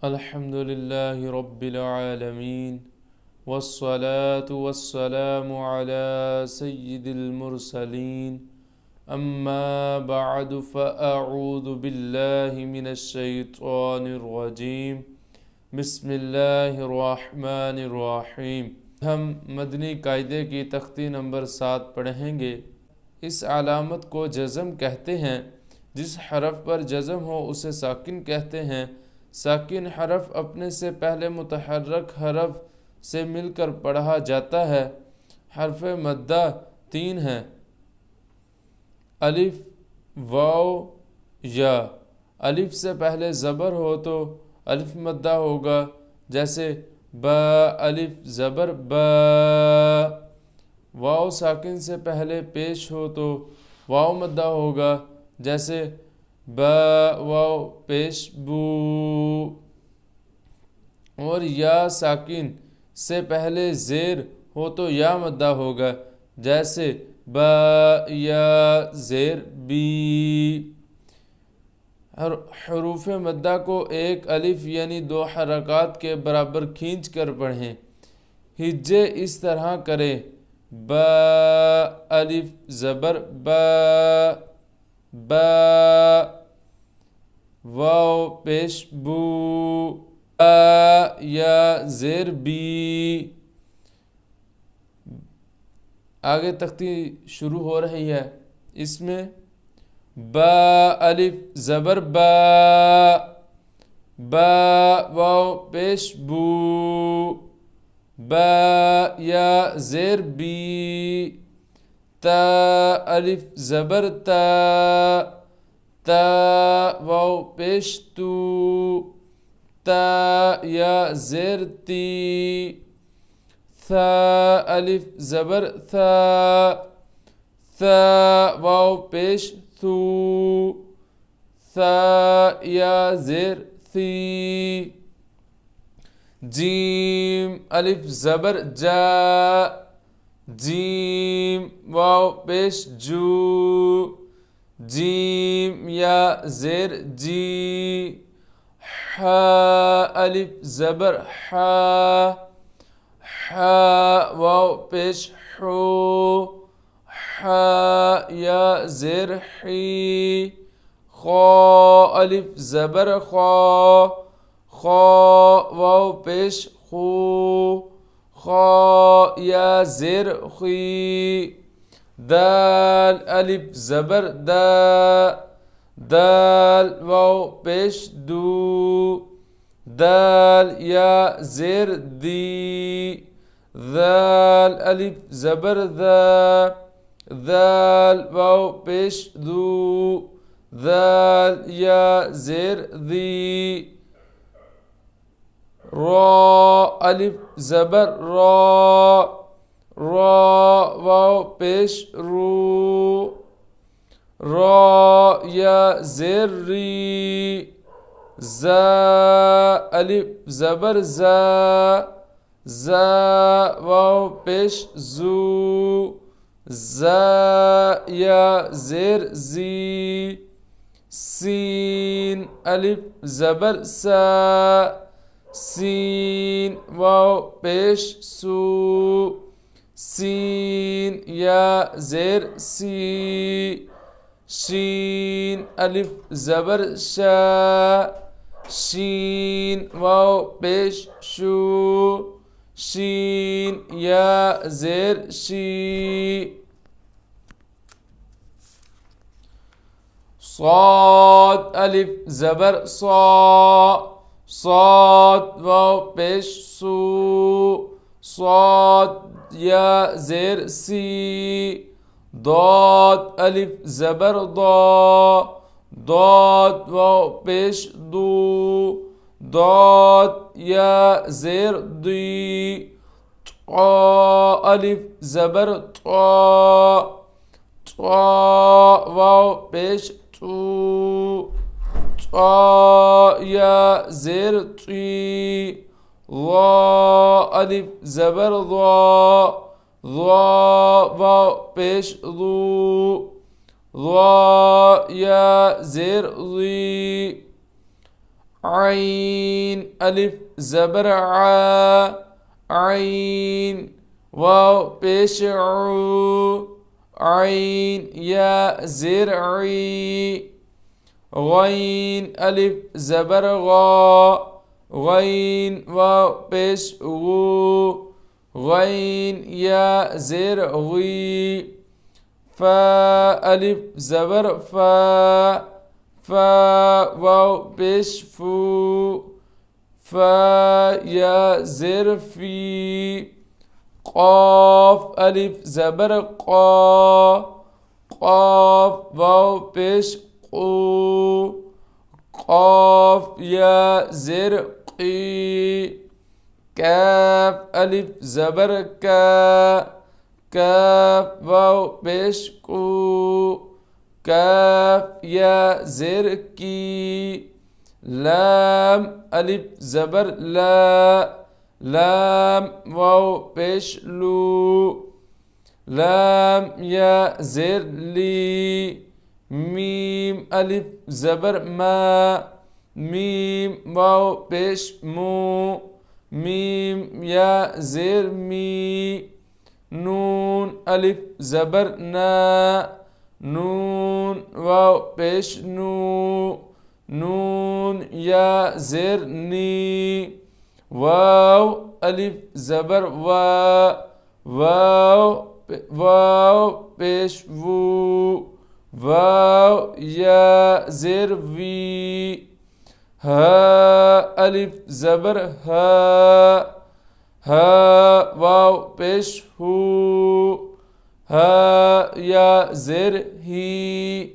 अल्हम्दुलिल्लाहि रब्बिल आलमीन वस्सलातु वस्सलामु अला सय्यिदिल मुरसलीन अम्मा बअदु फ़अऊज़ु बिल्लाहि मिनश शैतानिर रजीम बिस्मिल्लाहिर रहमानिर रहीम। हम मदनी कायदे की तख्ती नंबर 7 पढ़ेंगे। इस अलामत को जज़म कहते हैं। जिस हरफ पर जज़म हो उसे साकिन कहते हैं। साकिन हरफ अपने से पहले मुतहर्रक हरफ से मिलकर पढ़ा जाता है। हरफ मद्दा 3 हैं: अलिफ, वाव, या। अलिफ से पहले ज़बर हो तो अलिफ मद्दा होगा, जैसे ब अलिफ ज़बर ब। वाव साकिन से पहले पेश हो तो वाव मद्दा होगा, जैसे ब वाव पेश बू। और या साकिन से पहले ज़ेर हो तो या मद्दा होगा, जैसे ब या ज़ेर बी। हरूफ मद्दा को एक अलिफ यानी 2 हरकत के बराबर खींच कर पढ़ें। हिज्जे इस तरह करें: ब अलिफ ज़बर ब, ब वाव पेश बू, या ज़ेर बी। आगे तख्ती शुरू हो रही है। इसमें ब अलिफ ज़बर ब, ब वाव पेश बू, ब या ज़ेर बी। त अलिफ ज़बर त, त वाव पेश तू, त या ज़ेर ती। थ अलिफ ज़बर थ, थ वाव पेश थू, थ या ज़ेर थी। जीम अलिफ ज़बर जा, जीम वाव पेश जू, जीम या ज़ेर जी। ह अलिफ ज़बर ह, ह वाव पेश हू, ह या ज़ेर ही। ख अलिफ ज़बर ख, ख वाव पेश खू, ख या ज़ेर खी। दाल अलिफ ज़बर दा, दाल वाव पेश दू, दाल या ज़ेर दी। दाल अलिफ ज़बर दा, दाल वाव पेश दू, दाल या ज़ेर दी। रा अलिफ ज़बर रा, रा वाव पेश रू, रा या ज़ेर री। ज़ा अलिफ ज़बर ज़ा, ज़ा वाव पेश जू, ज़ा या ज़ेर जी। सीन अलिफ ज़बर सा, सीन वाव पेश सू, सीन या ज़ेर सी। शीन अलिफ ज़बर शा, शीन वाव पेश शू, शीन या ज़ेर शी। साद अलिफ ज़बर सा, साद वाव पेश सू, साद या ज़ेर सी। दाद अलिफ ज़बर दा, दाद वाव पेश दू, दाद या ज़ेर दी। ता अलिफ ज़बर ता, ता वाव पेश तू, ता या ज़ेर ती। वा अलिफ ज़बर वा, वा वाव पेश दू, वा या ज़ेर ज़ी। عين ألف زبر ع عين واو پیش عو عين يا زر عي غين ألف زبر غا غين واو پیش غو غين يا زر غي فا ألف زبر فا فا واو پیش فو فا يا زر في قاف ألف زبر قا قاف واو پیش قو قاف يا زر قي كاف ألف زبر كا كاف واو پیش کو كاف يا زر كي لام ألف زبر لا لام واو پیش لو لام يا زر لي ميم ألف زبر ما ميم واو پیش مو ميم يا زر مي نون ألف زبر نا نون واو پیش نو نون يا زر ني واو ألف زبر وا واو واو پیش وو واو يا زر في ها ألف زبر ها ها واو پیش هو ها يا زر هي